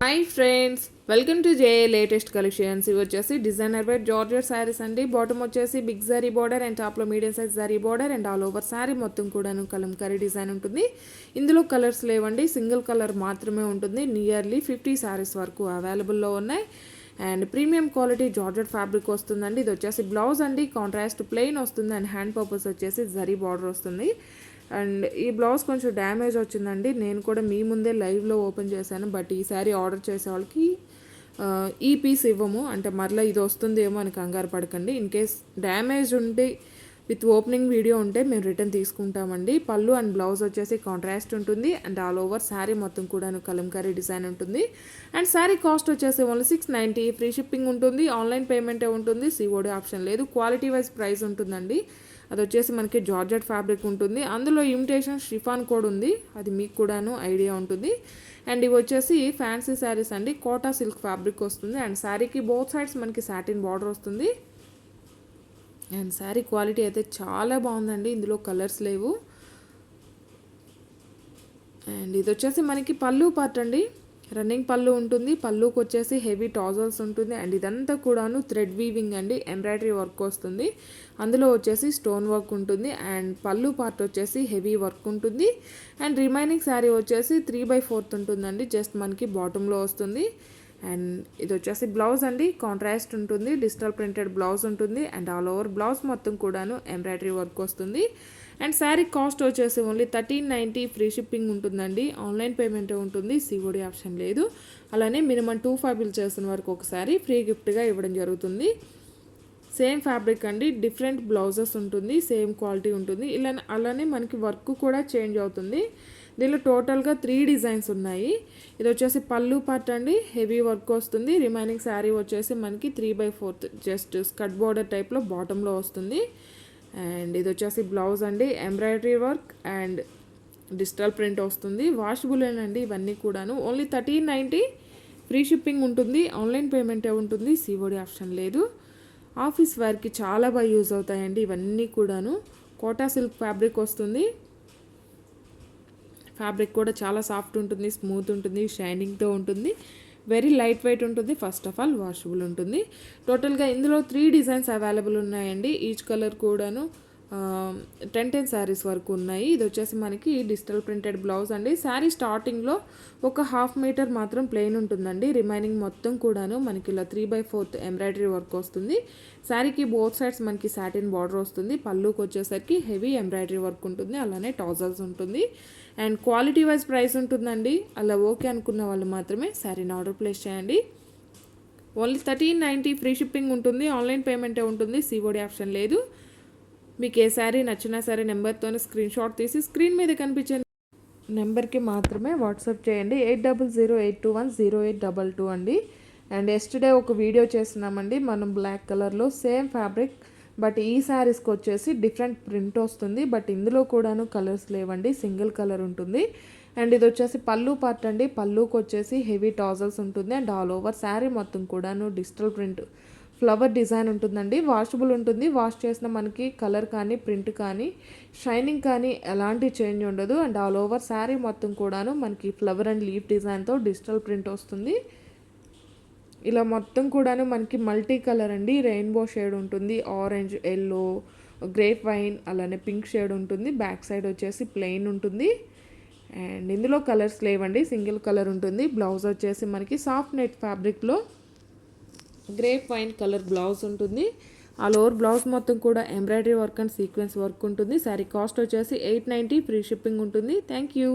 Hi friends, welcome to J latest collections. ఇవి వచ్చేసి designer wear georgette saris అండి. Bottom వచ్చేసి బిగ్ జరీ బార్డర్ అండ్ టాప్లో medium size zari border and all over sari మొత్తం కూడాను కలంకారీ డిజైన్ ఉంటుంది. ఇందులో కలర్స్ లేవండి, సింగిల్ కలర్ మాత్రమే ఉంటుంది. నియర్లీ 50 శారీస్ వరకు అవైలబుల్లో ఉన్నాయి. And premium quality georgette fabric వస్తుందండి. ఇది వచ్చేసి బ్లౌజ్ అండి, కాంట్రాస్ట్ ప్లెయిన్ వస్తుంది అండ్ హ్యాండ్ పర్పస్ వచ్చేసి జరీ బార్డర్ వస్తుంది. అండ్ ఈ బ్లౌజ్ కొంచెం డ్యామేజ్ వచ్చిందండి. నేను కూడా మీ ముందే లైవ్లో ఓపెన్ చేశాను. బట్ ఈ శారీ ఆర్డర్ చేసే వాళ్ళకి ఈ పీస్ ఇవ్వము, అంటే మరలా ఇది వస్తుందేమో అని కంగారు పడకండి. ఇన్ కేస్ డ్యామేజ్ ఉంటే విత్ ఓపెనింగ్ వీడియో ఉంటే మేము రిటర్న్ తీసుకుంటామండి. పళ్ళు అండ్ బ్లౌజ్ వచ్చేసి కాంట్రాస్ట్ ఉంటుంది అండ్ ఆల్ ఓవర్ శారీ మొత్తం కూడా కలంకారీ డిజైన్ ఉంటుంది. అండ్ శారీ కాస్ట్ వచ్చేసి ఓన్లీ 690. ఫ్రీ షిప్పింగ్ ఉంటుంది, ఆన్లైన్ పేమెంటే ఉంటుంది, సిఓడి ఆప్షన్ లేదు. క్వాలిటీ వైజ్ ప్రైస్ ఉంటుందండి. అది వచ్చేసి మనకి జార్జెట్ ఫ్యాబ్రిక్ ఉంటుంది. అందులో ఇమిటేషన్ షిఫాన్ కోడ్ ఉంది, అది మీకు కూడాను ఐడియా ఉంటుంది. అండ్ ఇవి వచ్చేసి ఫ్యాన్సీ శారీస్ అండి. కోటా సిల్క్ ఫ్యాబ్రిక్ వస్తుంది అండ్ శారీకి బోత్ సైడ్స్ మనకి సాటిన్ బార్డర్ వస్తుంది. అండ్ శారీ క్వాలిటీ అయితే చాలా బాగుందండి. ఇందులో కలర్స్ లేవు. అండ్ ఇది వచ్చేసి మనకి పళ్ళు పార్ట్ అండి. రన్నింగ్ పళ్ళు ఉంటుంది. పళ్ళుకి వచ్చేసి హెవీ టాజల్స్ ఉంటుంది అండ్ ఇదంతా కూడాను థ్రెడ్ వీవింగ్ అండి, ఎంబ్రాయిడరీ వర్క్ వస్తుంది. అందులో వచ్చేసి స్టోన్ వర్క్ ఉంటుంది అండ్ పళ్ళు పార్ట్ వచ్చేసి హెవీ వర్క్ ఉంటుంది. అండ్ రిమైనింగ్ శారీ వచ్చేసి 3/4 ఉంటుందండి, జస్ట్ మనకి బాటంలో వస్తుంది. అండ్ ఇది వచ్చేసి బ్లౌజ్ అండి, కాంట్రాస్ట్ ఉంటుంది, డిజిటల్ ప్రింటెడ్ బ్లౌజ్ ఉంటుంది అండ్ ఆల్ ఓవర్ బ్లౌజ్ మొత్తం కూడాను ఎంబ్రాయిడరీ వర్క్ వస్తుంది. అండ్ శారీ కాస్ట్ వచ్చేసి ఓన్లీ 1390. ఫ్రీ షిప్పింగ్ ఉంటుందండి, ఆన్లైన్ పేమెంటే ఉంటుంది, సిఓడి ఆప్షన్ లేదు. అలానే మినిమం 25 బిల్ చేసిన వరకు ఒకసారి ఫ్రీ గిఫ్ట్గా ఇవ్వడం జరుగుతుంది. సేమ్ ఫ్యాబ్రిక్ అండి, డిఫరెంట్ బ్లౌజెస్ ఉంటుంది, సేమ్ క్వాలిటీ ఉంటుంది. అలానే మనకి వర్క్ కూడా చేంజ్ అవుతుంది. దీనిలో టోటల్గా 3 డిజైన్స్ ఉన్నాయి. ఇది వచ్చేసి పళ్ళు పార్ట్ అండి, హెవీ వర్క్ వస్తుంది. రిమైనింగ్ శారీ వచ్చేసి మనకి 3/4 జస్ట్ స్కర్ట్ బోర్డర్ టైప్లో బాటంలో వస్తుంది. అండ్ ఇది వచ్చేసి బ్లౌజ్ అండి, embroidery work and digital print వస్తుంది. వాషబులేనండి ఇవన్నీ కూడాను. ఓన్లీ 1390. ఫ్రీ షిప్పింగ్ ఉంటుంది, ఆన్లైన్ పేమెంటే ఉంటుంది, సిఓడి ఆప్షన్ లేదు. ఆఫీస్ వేర్కి చాలా బాగా యూజ్ అవుతాయండి ఇవన్నీ కూడాను. కోటా సిల్క్ ఫ్యాబ్రిక్ వస్తుంది. ఫ్యాబ్రిక్ కూడా చాలా సాఫ్ట్ ఉంటుంది, స్మూత్ ఉంటుంది, షైనింగ్తో ఉంటుంది, వెరీ లైట్ వెయిట్ ఉంటుంది. ఫస్ట్ ఆఫ్ ఆల్ వాషబుల్ ఉంటుంది. టోటల్గా ఇందులో 3 డిజైన్స్ అవైలబుల్ ఉన్నాయండి. ఈచ్ కలర్ కూడాను 10 శారీస్ వరకు ఉన్నాయి. ఇది వచ్చేసి మనకి డిజిటల్ ప్రింటెడ్ బ్లౌజ్ అండి. శారీ స్టార్టింగ్లో ఒక 1/2 మీటర్ మాత్రం ప్లెయిన్ ఉంటుందండి. రిమైనింగ్ మొత్తం కూడాను మనకి ఇలా 3/4 ఎంబ్రాయిడరీ వర్క్ వస్తుంది. శారీకి బోత్ సైడ్స్ మనకి సాటిన్ బార్డర్ వస్తుంది. పళ్ళుకి వచ్చేసరికి హెవీ ఎంబ్రాయిడరీ వర్క్ ఉంటుంది, అలానే టాజల్స్ ఉంటుంది. అండ్ క్వాలిటీ వైజ్ ప్రైస్ ఉంటుందండి. అలా ఓకే అనుకున్న వాళ్ళు మాత్రమే శారీని ఆర్డర్ ప్లేస్ చేయండి. ఓన్లీ 1390. ఫ్రీ షిప్పింగ్ ఉంటుంది, ఆన్లైన్ పేమెంటే ఉంటుంది, సిఓడి ఆప్షన్ లేదు. మీకు ఏ శారీ నచ్చినా సరే నెంబర్తోనే స్క్రీన్ షాట్ తీసి స్క్రీన్ మీద కనిపించే నెంబర్కి మాత్రమే వాట్సాప్ చేయండి. 8008210822 అండి. అండ్ ఎస్టర్డే ఒక వీడియో చేస్తున్నామండి మనం బ్లాక్ కలర్లో సేమ్ ఫ్యాబ్రిక్, బట్ ఈ శారీస్కి వచ్చేసి డిఫరెంట్ ప్రింట్ వస్తుంది. బట్ ఇందులో కూడాను కలర్స్ లేవండి, సింగిల్ కలర్ ఉంటుంది. అండ్ ఇది వచ్చేసి పళ్ళు పార్ట్ అండి. పళ్ళుకి వచ్చేసి హెవీ టాజల్స్ ఉంటుంది అండ్ ఆల్ ఓవర్ శారీ మొత్తం కూడాను డిజిటల్ ప్రింట్ ఫ్లవర్ డిజైన్ ఉంటుందండి. వాషబుల్ ఉంటుంది. వాష్ చేసిన మనకి కలర్ కానీ ప్రింట్ కానీ షైనింగ్ కానీ ఎలాంటి చేంజ్ ఉండదు. అండ్ ఆల్ ఓవర్ శారీ మొత్తం కూడాను మనకి ఫ్లవర్ అండ్ లీఫ్ డిజైన్తో డిజిటల్ ప్రింట్ వస్తుంది. ఇలా మొత్తం కూడాను మనకి మల్టీ కలర్ అండి, రెయిన్బో షేడ్ ఉంటుంది, ఆరెంజ్, ఎల్లో, గ్రేప్ వైన్, అలానే పింక్ షేడ్ ఉంటుంది. బ్యాక్ సైడ్ వచ్చేసి ప్లెయిన్ ఉంటుంది. అండ్ ఇందులో కలర్స్ లేవండి, సింగిల్ కలర్ ఉంటుంది. బ్లౌజ్ వచ్చేసి మనకి సాఫ్ట్ నెట్ ఫ్యాబ్రిక్లో గ్రేప్ వైన్ కలర్ బ్లౌజ్ ఉంటుంది. ఆల్ ఓవర్ బ్లౌజ్ మొత్తం కూడా embroidery work and sequence work ఉంటుంది. శారీ కాస్ట్ వచ్చేసి 890. ఫ్రీ షిప్పింగ్ ఉంటుంది. Thank you.